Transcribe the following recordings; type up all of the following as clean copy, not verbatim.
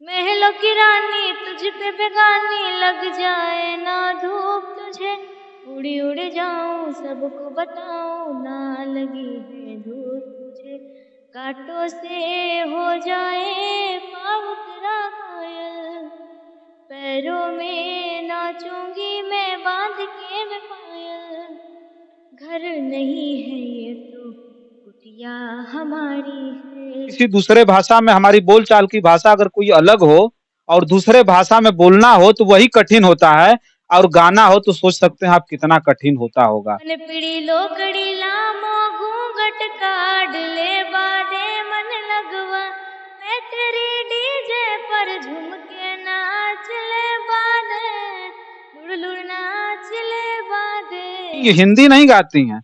महलों की रानी तुझ पे बेगानी लग जाए ना धूप तुझे, उड़ी उड़ जाऊं सबको बताऊं ना लगी है धूप तुझे, कांटों से हो जाए पाँव तेरा घायल, पैरों में नाचूंगी मैं बांध के मैं पायल, घर नहीं है ये तो कुटिया हमारी है। किसी दूसरे भाषा में हमारी बोलचाल की भाषा अगर कोई अलग हो और दूसरे भाषा में बोलना हो तो वही कठिन होता है, और गाना हो तो सोच सकते हैं आप कितना कठिन होता होगा। मन पीड़ी लोकड़ी लामो घूंघट काढ़ ले बादे मन लगवा, मैं तेरी डीजे पर झूम के नाच ले बादे, लुड़ लुड़ नाच ले बादे। ये हिंदी नहीं गाती हैं,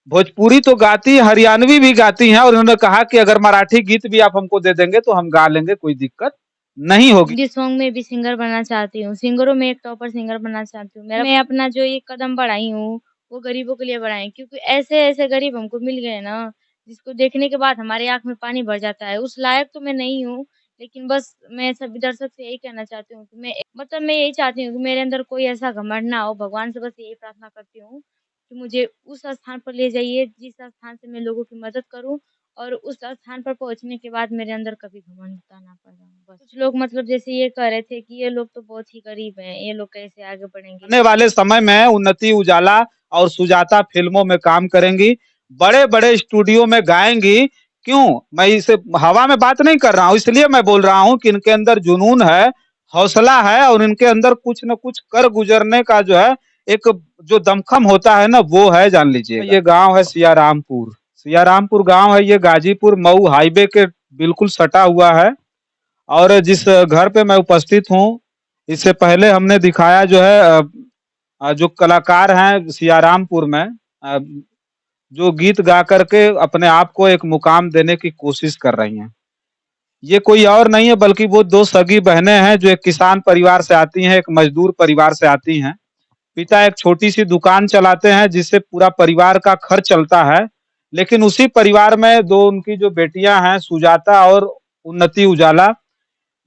भोजपुरी तो गाती है, हरियाणवी भी गाती हैं, और उन्होंने कहा कि अगर मराठी गीत भी आप हमको दे देंगे तो हम गा लेंगे, कोई दिक्कत नहीं होगी। हिंदी सॉन्ग में भी सिंगर बनना चाहती हूँ, सिंगरों में एक टॉपर सिंगर बनना चाहती हूँ। मैं अपना जो ये कदम बढ़ाई हूँ, वो गरीबों के लिए बढ़ाई, क्योंकि ऐसे-ऐसे गरीब हमको मिल गए ना, जिसको देखने के बाद हमारी आँख में पानी भर जाता है। उस लायक तो मैं नहीं हूँ, लेकिन बस मैं सभी दर्शक से यही कहना चाहती हूँ कि मैं यही चाहती हूँ कि मेरे अंदर कोई ऐसा घमंड ना हो। भगवान से बस यही प्रार्थना करती हूँ कि मुझे उस स्थान पर ले जाइए, जिस स्थान से मैं लोगों की मदद करूँ, और उस स्थान पर पहुँचने के बाद मेरे अंदर कभी घमंडता ना पैदा हो बस। कुछ लोग मतलब जैसे ये कह रहे थे कि ये लोग तो बहुत ही गरीब हैं, ये लोग कैसे आगे बढ़ेंगे? आने वाले समय में उन्नति उजाला और सुजाता फिल्मों में काम करेंगी, बड़े-बड़े स्टूडियो में गाएँगी। क्यों? मैं इसे हवा में बात नहीं कर रहा हूँ, इसलिए मैं बोल रहा हूँ कि इनके अंदर जुनून है, हौसला है, और इनके अंदर कुछ न कुछ कर गुजरने का जो है, एक जो दमखम होता है ना, वो है, जान लीजिएगा। ये गाँव है सियारामपुर। सियारामपुर गाँव है, ये गाजीपुर मऊ हाईवे के बिल्कुल सटा हुआ है। और जिस घर पे मैं उपस्थित हूँ, इससे पहले हमने दिखाया जो है जो कलाकार हैं सियारामपुर में, जो गीत गा करके अपने आप को एक मुकाम देने की कोशिश कर रही हैं। ये कोई और नहीं है बल्कि वो 2 सगी बहनें हैं, जो एक किसान परिवार से आती हैं, एक मजदूर परिवार से आती हैं। पिता एक छोटी-सी दुकान चलाते हैं जिससे पूरा परिवार का खर्च चलता है। लेकिन उसी परिवार में 2 उनकी जो बेटियाँ हैं, सुजाता और उन्नति उजाला,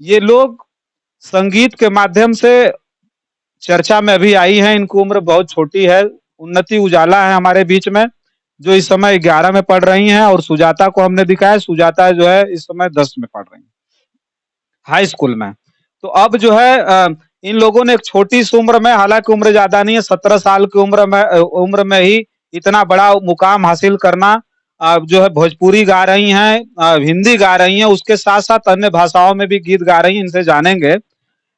ये लोग संगीत के माध्यम से चर्चा में अभी आई हैं। इनकी उम्र बहुत छोटी है। उन्नति उजाला है हमारे बीच में, जो इस समय 11 में पढ़ रही हैं, और सुजाता को हमने दिखाया, सुजाता जो है इस समय 10 में पढ़ रही हैं, हाई स्कूल में। तो अब जो है इन लोगों ने एक छोटी सी उम्र में, हालांकि उम्र ज्यादा नहीं है, 17 साल की उम्र में ही इतना बड़ा मुकाम हासिल करना, जो है भोजपुरी गा रही हैं, हिंदी गा रही हैं, उसके साथ साथ अन्य भाषाओं में भी गीत गा रही हैं, इनसे जानेंगे।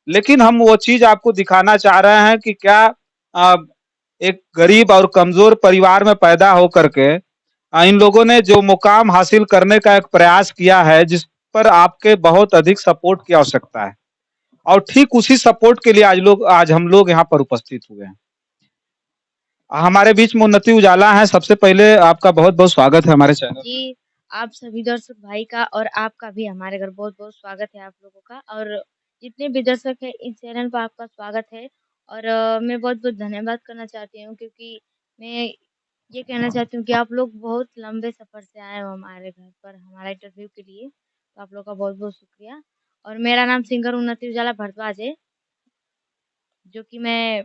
लेकिन हम वो चीज आपको दिखाना चाह रहे हैं कि क्या अ, एक गरीब और कमजोर परिवार में पैदा होकर के इन लोगों ने जो मुकाम हासिल करने का एक प्रयास किया है, जिस पर आपके बहुत अधिक सपोर्ट की आवश्यकता है, और ठीक उसी सपोर्ट के लिए आज हम लोग यहाँ पर उपस्थित हुए हैं। हमारे बीच में उन्नति उजाला है। सबसे पहले आपका बहुत बहुत स्वागत है हमारे चैनल। जी, आप सभी दर्शक भाई का और आपका भी हमारे घर बहुत-बहुत स्वागत है आप लोगों का, और जितने भी दर्शक हैं इस चैनल पर आपका स्वागत है। और मैं बहुत-बहुत धन्यवाद करना चाहती हूँ, क्योंकि मैं ये कहना चाहती हूँ कि आप लोग बहुत लंबे सफ़र से आए हो हमारे घर पर हमारा इंटरव्यू के लिए, तो आप लोग का बहुत-बहुत शुक्रिया। और मेरा नाम सिंगर उन्नति उजाला भारद्वाज है, जो कि मैं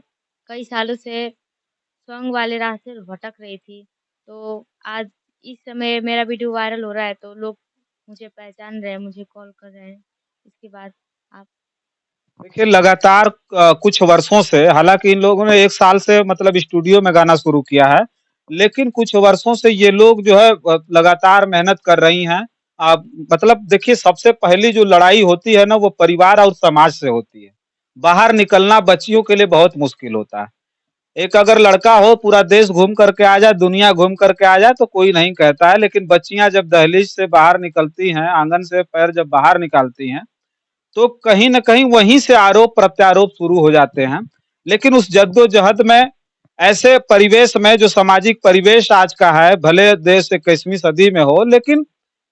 कई सालों से सॉन्ग वाले राह से भटक रही थी। तो आज इस समय मेरा वीडियो वायरल हो रहा है, तो लोग मुझे पहचान रहे हैं, मुझे कॉल कर रहे हैं। इसके बाद आप देखिए, लगातार कुछ वर्षों से, हालांकि इन लोगों ने 1 साल से मतलब स्टूडियो में गाना शुरू किया है, लेकिन कुछ वर्षों से ये लोग जो है लगातार मेहनत कर रही हैं। मतलब देखिए, सबसे पहली जो लड़ाई होती है ना, वो परिवार और समाज से होती है। बाहर निकलना बच्चियों के लिए बहुत मुश्किल होता है। एक अगर लड़का हो पूरा देश घूम करके आ जाए, दुनिया घूम करके आ जाए, तो कोई नहीं कहता है, लेकिन बच्चियां जब दहलीज से बाहर निकलती हैं, आंगन से पैर जब बाहर निकालती हैं, तो कहीं न कहीं वहीं से आरोप प्रत्यारोप शुरू हो जाते हैं। लेकिन उस जद्दोजहद में, ऐसे परिवेश में, जो सामाजिक परिवेश आज का है, भले देश 21वीं सदी में हो, लेकिन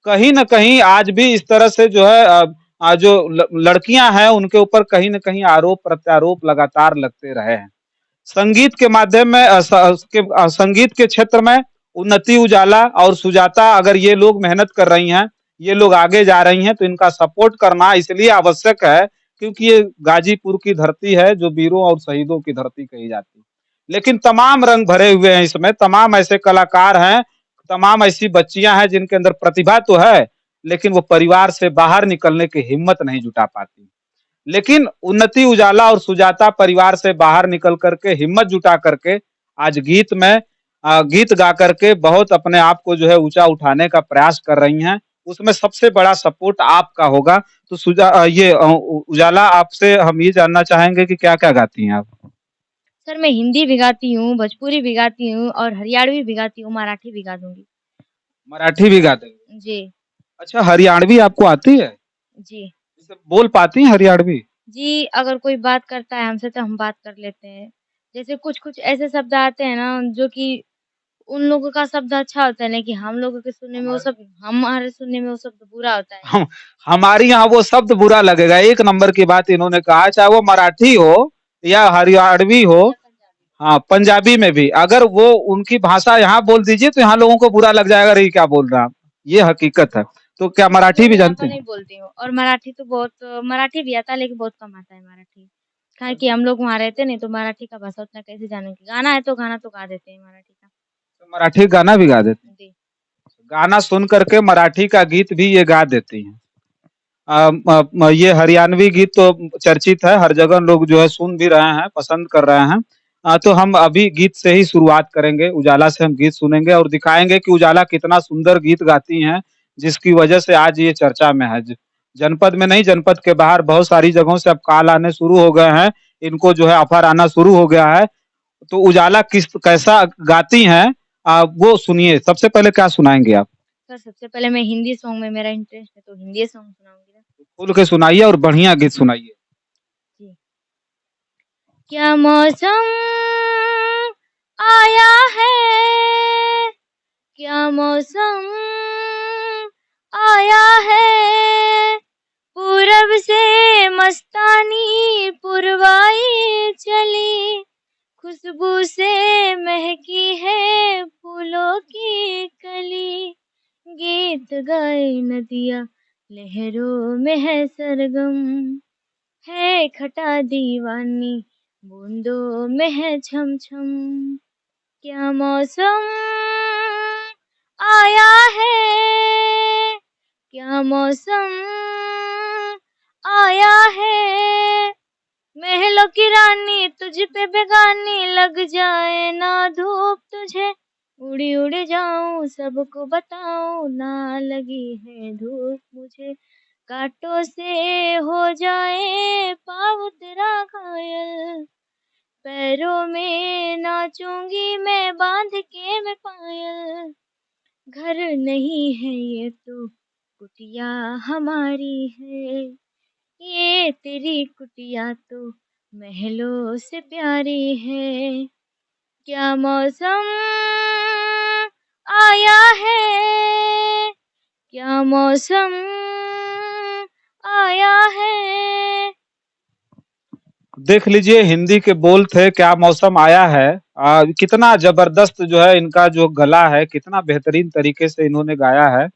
कहीं न कहीं आज भी इस तरह से जो है जो लड़कियां हैं उनके ऊपर कहीं न कहीं आरोप प्रत्यारोप लगातार लगते रहे हैं। संगीत के माध्यम में संगीत के क्षेत्र में उन्नति उजाला और सुजाता, अगर ये लोग मेहनत कर रही हैं, ये लोग आगे जा रही हैं, तो इनका सपोर्ट करना इसलिए आवश्यक है क्योंकि ये गाजीपुर की धरती है जो वीरों और शहीदों की धरती कही जाती है। लेकिन तमाम रंग भरे हुए हैं इसमें, तमाम ऐसे कलाकार हैं, तमाम ऐसी बच्चियां हैं जिनके अंदर प्रतिभा तो है, लेकिन वो परिवार से बाहर निकलने की हिम्मत नहीं जुटा पाती। लेकिन उन्नति उजाला और सुजाता परिवार से बाहर निकल करके हिम्मत जुटा करके आज गीत में गीत गा करके बहुत अपने आप को जो है ऊंचा उठाने का प्रयास कर रही हैं। उसमें सबसे बड़ा सपोर्ट आपका होगा। तो उजाला, आपसे हम ये जानना चाहेंगे कि क्या क्या गाती हैं आप? सर मैं हिंदी भी गाती हूँ, भोजपुरी भी गाती हूँ और हरियाणवी भी गाती हूँ, मराठी भी गा दूँगी। मराठी भी गाते हैं? जी, अच्छा, हरियाणवी आपको आती है? जी। जैसे बोल पाती हैं हरियाणवी? जी, अगर कोई बात करता है हमसे तो हम बात कर लेते हैं। जैसे कुछ-कुछ ऐसे शब्द आते हैं ना जो कि उन लोगों का शब्द अच्छा होता है, लेकिन हम लोगों के सुनने में वो हमारे शब्द हमारे सुनने में वो शब्द बुरा होता है। हम हमारी यहाँ वो शब्द बुरा लगेगा। एक नंबर की बात इन्होंने कहा, चाहे वो मराठी हो या हरियाणवी हो। या पंजाबी। हाँ, पंजाबी में भी अगर वो उनकी भाषा यहाँ बोल दीजिए तो यहाँ लोगों को बुरा लग जाएगा, अरे ये क्या बोल रहा है। ये हकीकत है। तो क्या मराठी इसलिए भी मैं जानते ज़्यादा हैं? नहीं बोलती हूँ और मराठी तो बहुत मराठी भी आता है लेकिन बहुत कम आता है मराठी। काहे कि हम लोग वहाँ रहते नहीं तो मराठी का भाषा उतना कैसे जानेंगे। गाना है तो गाना तो गा देते हैं मराठी का। तो मराठी गाना भी गा देते हैं? जी। गाना सुन करके मराठी का गीत भी ये गा देती हैं। ये हरियाणवी गीत तो चर्चित है, हर जगह लोग जो है सुन भी रहे हैं, पसंद कर रहे हैं। तो हम अभी गीत से ही शुरुआत करेंगे, उजाला से हम गीत सुनेंगे और दिखाएंगे कि उजाला कितना सुंदर गीत गाती हैं, जिसकी वजह से आज ये चर्चा में है। जनपद में नहीं, जनपद के बाहर बहुत सारी जगहों से अब कॉल आने शुरू हो गए हैं, इनको जो है ऑफर आना शुरू हो गया है। तो उजाला किस कैसा गाती हैं, वो सुनिए। सबसे पहले क्या सुनाएंगे आप? सर सबसे पहले मैं हिंदी सॉन्ग में मेरा इंटरेस्ट है तो हिंदी सॉन्ग सुनाऊँगी ना। खुल के सुनाइए और बढ़िया गीत सुनाइए। जी। क्या मौसम आया है, क्या मौसम आया है, पूरब से मस्तानी पुरवाई चली, खुशबू से महकी है फूलों की कली, गीत गाए नदियाँ लहरों में है सरगम, है खटा दीवानी बूंदों में है छम छम, क्या मौसम आया है, क्या मौसम आया है, महलों की रानी तुझ पे बेगानी लग जाए ना धूप तुझे, उड़ी उड़ी जाऊं सबको बताऊं ना लगी है धूप मुझे, कांटों से हो जाए पाँव तेरा घायल, पैरों में नाचूंगी मैं बांध के मैं पायल, घर नहीं है ये तो कुटिया हमारी है, ये तेरी कुटिया तो महलों से प्यारी है, क्या मौसम आया है, क्या मौसम आया है। देख लीजिए, हिंदी के बोल थे क्या मौसम आया है। कितना जबरदस्त जो है इनका जो गला है, कितना बेहतरीन तरीके से इन्होंने गाया है।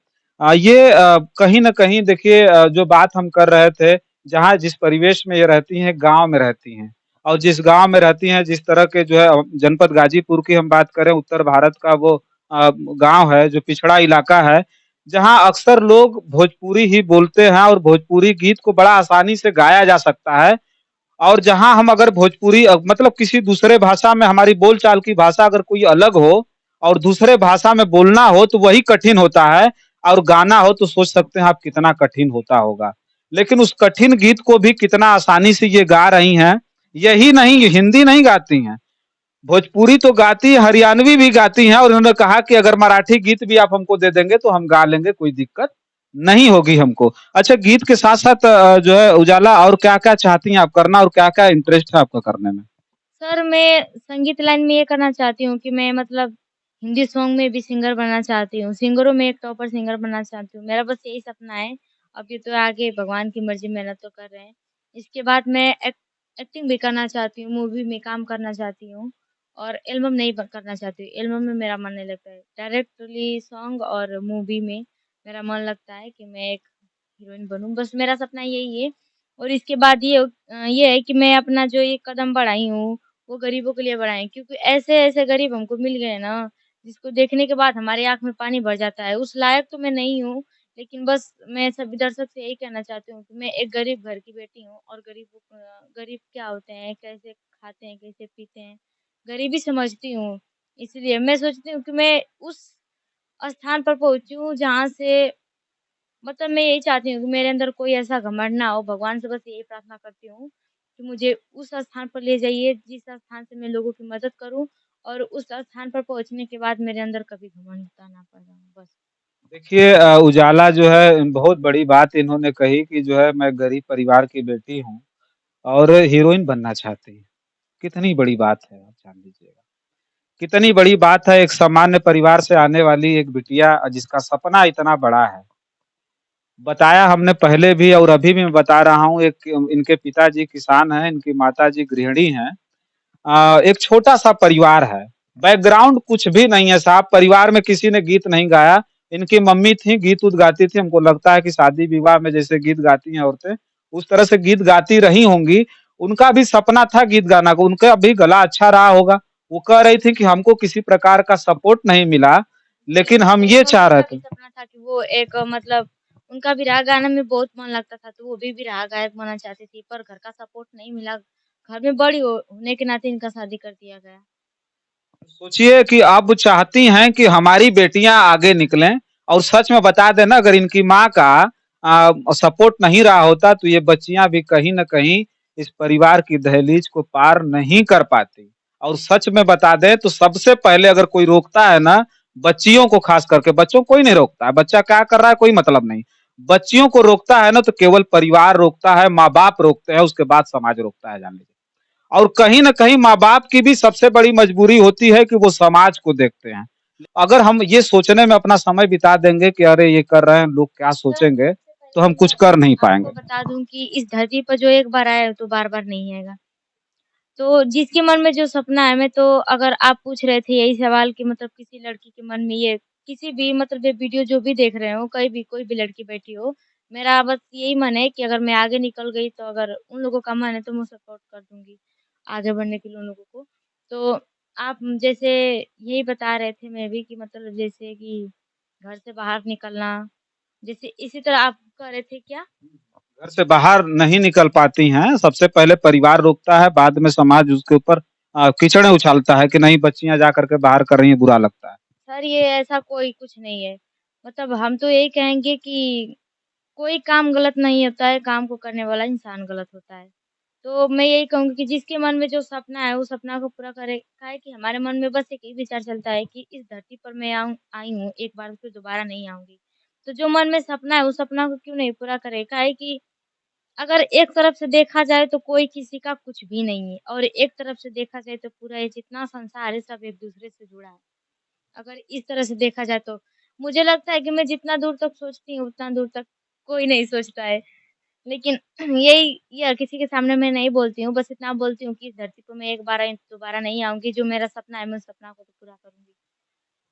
ये कहीं ना कहीं देखिए, जो बात हम कर रहे थे, जहाँ जिस परिवेश में ये रहती हैं, गांव में रहती हैं, और जिस गांव में रहती हैं, जिस तरह के जो है जनपद गाजीपुर की हम बात करें, उत्तर भारत का वो गांव है जो पिछड़ा इलाका है, जहाँ अक्सर लोग भोजपुरी ही बोलते हैं और भोजपुरी गीत को बड़ा आसानी से गाया जा सकता है। और जहां हम अगर भोजपुरी मतलब किसी दूसरे भाषा में हमारी बोलचाल की भाषा अगर कोई अलग हो और दूसरे भाषा में बोलना हो तो वही कठिन होता है, और गाना हो तो सोच सकते हैं आप कितना कठिन होता होगा। लेकिन उस कठिन गीत को भी कितना आसानी से ये गा रही हैं। यही नहीं, ये हिंदी नहीं गाती हैं, भोजपुरी तो गाती है, हरियाणवी भी गाती हैं, और उन्होंने कहा कि अगर मराठी गीत भी आप हमको दे देंगे तो हम गा लेंगे, कोई दिक्कत नहीं होगी हमको। अच्छा, गीत के साथ साथ जो है उजाला, और क्या क्या चाहती हैं आप करना, और क्या क्या इंटरेस्ट है आपका करने में? सर मैं संगीत लाइन में ये करना चाहती हूँ कि मैं मतलब हिंदी सॉन्ग में भी सिंगर बनना चाहती हूँ। सिंगरों में एक टॉपर सिंगर बनना चाहती हूँ। मेरा बस यही सपना है। अभी तो आगे भगवान की मर्ज़ी, मेहनत तो कर रहे हैं। इसके बाद मैं एक्टिंग भी करना चाहती हूँ, मूवी में काम करना चाहती हूँ और एल्बम नहीं ब करना चाहती हूँ। एल्बम में मेरा मन नहीं लगता है। डायरेक्टली सॉन्ग और मूवी में मेरा मन लगता है कि मैं एक हीरोइन बनूँ, बस मेरा सपना यही है। और इसके बाद ये है कि मैं अपना जो ये कदम बढ़ाई हूँ, वो गरीबों के लिए बढ़ाएँ, क्योंकि ऐसे-ऐसे गरीब हमको मिल गए ना, जिसको देखने के बाद हमारी आँख में पानी भर जाता है। उस लायक तो मैं नहीं हूँ, लेकिन बस मैं सभी दर्शक से यही कहना चाहती हूँ कि मैं एक गरीब घर की बेटी हूँ, और गरीब क्या होते हैं, कैसे खाते हैं, कैसे पीते हैं, गरीबी समझती हूँ। इसलिए मैं सोचती हूँ कि मैं उस स्थान पर पहुँची हूँ जहाँ से, मतलब मैं यही चाहती हूँ कि मेरे अंदर कोई ऐसा घमंड ना हो, भगवान से बस यही प्रार्थना करती हूँ कि मुझे उस स्थान पर ले जाइए, जिस स्थान से मैं लोगों की मदद करूँ, और उस स्थान पर पहुँचने के बाद मेरे अंदर कभी घमंडता ना पैदा हो, बस। देखिए उजाला जो है बहुत बड़ी बात इन्होंने कही कि जो है मैं गरीब परिवार की बेटी हूँ और हीरोइन बनना चाहती है। कितनी बड़ी बात है आप जान लीजिएगा। कितनी बड़ी बात है एक सामान्य परिवार से आने वाली एक बिटिया जिसका सपना इतना बड़ा है। बताया हमने पहले भी और अभी भी मैं बता रहा हूँ एक इनके पिताजी किसान हैं, इनकी माताजी गृहिणी हैं। एक छोटा-सा परिवार है। बैकग्राउंड कुछ भी नहीं है साहब, परिवार में किसी ने गीत नहीं गाया। इनकी मम्मी थी, गीत-उत गाती थी। हमको लगता है कि शादी-विवाह में जैसे गीत गाती हैं औरतें, उस तरह से गीत गाती रही होंगी। उनका भी सपना था गीत गाना का, उनका भी गला अच्छा रहा होगा। वो कह रही थी कि हमको किसी प्रकार का सपोर्ट नहीं मिला, जी, लेकिन हम मेरी ये चाह मम्मी रहे का भी थे। सपना था कि वो एक मतलब उनका भी राग गाने में बहुत मन लगता था, तो वो भी राग गायक बनना चाहती थी, पर घर का सपोर्ट नहीं मिला। घर में बड़ी होने के नाते इनका शादी कर दिया गया। सोचिए कि अब चाहती हैं कि हमारी बेटियां आगे निकलें और सच में बता दें ना अगर इनकी माँ का सपोर्ट नहीं रहा होता तो ये बच्चियां भी कहीं न कहीं इस परिवार की दहलीज को पार नहीं कर पाती। और सच में बता दें तो सबसे पहले अगर कोई रोकता है ना बच्चियों को खास करके बच्चों को कोई नहीं रोकता है। बच्चा क्या कर रहा है कोई मतलब नहीं। बच्चियों को रोकता है ना तो केवल परिवार रोकता है, माँ-बाप रोकते हैं, उसके बाद समाज रोकता है जान लीजिए। और कहीं न कहीं माँ-बाप की भी सबसे बड़ी मजबूरी होती है कि वो समाज को देखते हैं। अगर हम ये सोचने में अपना समय बिता देंगे कि अरे ये कर रहे हैं, लोग क्या सर, सोचेंगे, सबसे तो पहले हम कुछ मैं कर नहीं आपको पाएँगे। बता दूँ कि इस धरती पर जो एक बार आया है, तो बार-बार नहीं आएगा। तो जिसके मन में जो सपना है, मैं तो अगर आप पूछ रहे थे यही सवाल कि मतलब किसी लड़की के मन में ये किसी भी मतलब ये वीडियो जो भी देख रहे हो, कहीं भी कोई भी लड़की बैठी हो, मेरा बस यही मन है कि अगर मैं आगे निकल गई तो अगर उन लोगों का मन है तो मैं सपोर्ट कर दूँगी, आगे बढ़ने के लिए उन लोगों को। तो आप जैसे यही बता रहे थे मैं भी कि मतलब जैसे कि घर से बाहर निकलना, जैसे इसी तरह आप कह रहे थे क्या? घर से बाहर नहीं निकल पाती हैं, सबसे पहले परिवार रोकता है, बाद में समाज उसके ऊपर कीचड़ें उछालता है कि नहीं बच्चियाँ जा कर के बाहर कर रही हैं, बुरा लगता है। सर, ये ऐसा कोई कुछ नहीं है। मतलब हम तो यही कहेंगे कि कोई काम गलत नहीं होता है, काम को करने वाला इंसान गलत होता है। तो मैं यही कहूँगी कि जिसके मन में जो सपना है, उस सपना को पूरा करे। काहे कि हमारे मन में बस एक ही विचार चलता है कि इस धरती पर मैं आई हूँ, एक बार फिर दोबारा नहीं आऊँगी। तो जो मन में सपना है, उस सपना को क्यों नहीं पूरा करे? काहे कि अगर एक तरफ से देखा जाए तो कोई किसी का कुछ भी नहीं है, और एक तरफ से देखा जाए तो पूरा ये जितना संसार है, सब एक-दूसरे से जुड़ा है। अगर इस तरह से देखा जाए तो मुझे लगता है कि मैं जितना दूर तक सोचती हूँ, उतना दूर तक कोई नहीं सोचता है। लेकिन यही ये किसी के सामने मैं नहीं बोलती हूँ, बस इतना बोलती हूँ कि इस धरती पे मैं एक बार आई, दोबारा नहीं आऊँगी। जो मेरा सपना है, मैं उस सपना को तो पूरा करूँगी।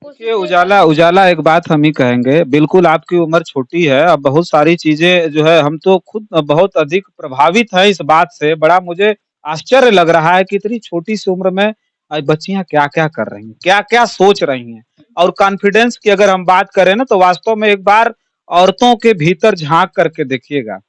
देखिए कोशिश यही उजाला करूँगी। उजाला एक बात हम ही कहेंगे, बिल्कुल आपकी उम्र छोटी है, अब बहुत सारी चीज़ें जो है हम तो खुद बहुत अधिक प्रभावित हैं इस बात से, बड़ा मुझे आश्चर्य लग रहा है कि इतनी छोटी-सी उम्र में बच्चियाँ क्या-क्या कर रही हैं, क्या-क्या सोच रही हैं। और कॉन्फिडेंस की अगर हम बात करें ना तो वास्तव में एक बार औरतों के भीतर झाँक करके देखिएगा।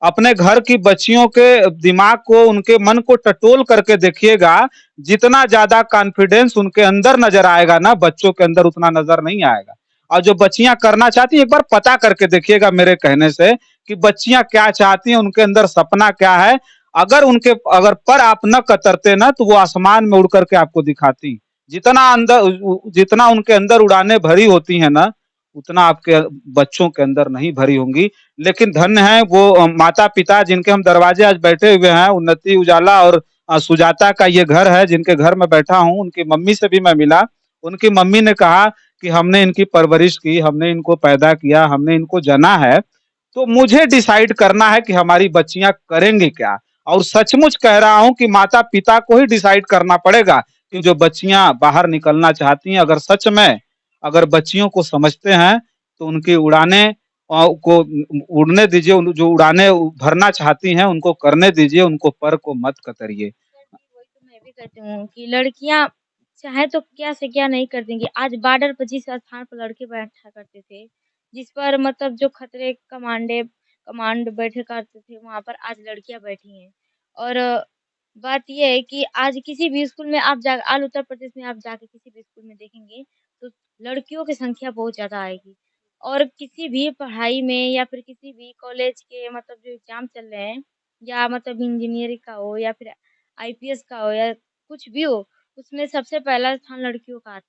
अपने घर की बच्चियों के दिमाग को, उनके मन को टटोल करके देखिएगा, जितना ज़्यादा कॉन्फिडेंस उनके अंदर नज़र आएगा ना, बच्चों के अंदर उतना नज़र नहीं आएगा। और जो बच्चियाँ करना चाहती हैं, एक बार पता करके देखिएगा मेरे कहने से कि बच्चियाँ क्या चाहती हैं, उनके अंदर सपना क्या है। अगर पर आप न कतरते ना, तो वो आसमान में उड़ कर के आपको दिखाती। जितना उनके अंदर उड़ानें भरी होती हैं ना, उतना आपके बच्चों के अंदर नहीं भरी होंगी। लेकिन धन्य है वो माता-पिता जिनके हम दरवाजे आज बैठे हुए हैं, उन्नति उजाला और सुजाता का ये घर है जिनके घर में बैठा हूँ, उनकी मम्मी से भी मैं मिला। उनकी मम्मी ने कहा कि हमने इनकी परवरिश की, हमने इनको पैदा किया, हमने इनको जना है, तो मुझे डिसाइड करना है कि हमारी बच्चियाँ करेंगी क्या? और सचमुच कह रहा हूँ कि माता-पिता को ही डिसाइड करना पड़ेगा कि जो बच्चियाँ बाहर निकलना चाहती हैं, अगर सच में अगर बच्चियों को समझते हैं, तो उनकी उड़ानें को उड़ने दीजिए, जो उड़ानें भरना चाहती हैं उनको करने दीजिए, उनको पर को मत कतरिए। सर जी, वही तो मैं भी कहती हूँ कि लड़कियाँ चाहे तो क्या से क्या नहीं कर देंगी। आज बॉर्डर पर जिस स्थान पर लड़के बैठा करते थे, जिस पर मतलब जो खतरे कमांड बैठे करते थे, वहाँ पर आज लड़कियाँ बैठी हैं। और बात ये है कि आज किसी भी स्कूल में आप जा आज उत्तर प्रदेश में आप जाके किसी भी स्कूल में देखेंगे, तो लड़कियों की संख्या बहुत ज़्यादा आएगी। और किसी भी पढ़ाई में या फिर किसी भी कॉलेज के मतलब जो एग्ज़ाम चल रहे हैं या मतलब इंजीनियरिंग का हो या फिर आईपीएस का हो या कुछ भी हो, उसमें सबसे पहला स्थान लड़कियों का आता है।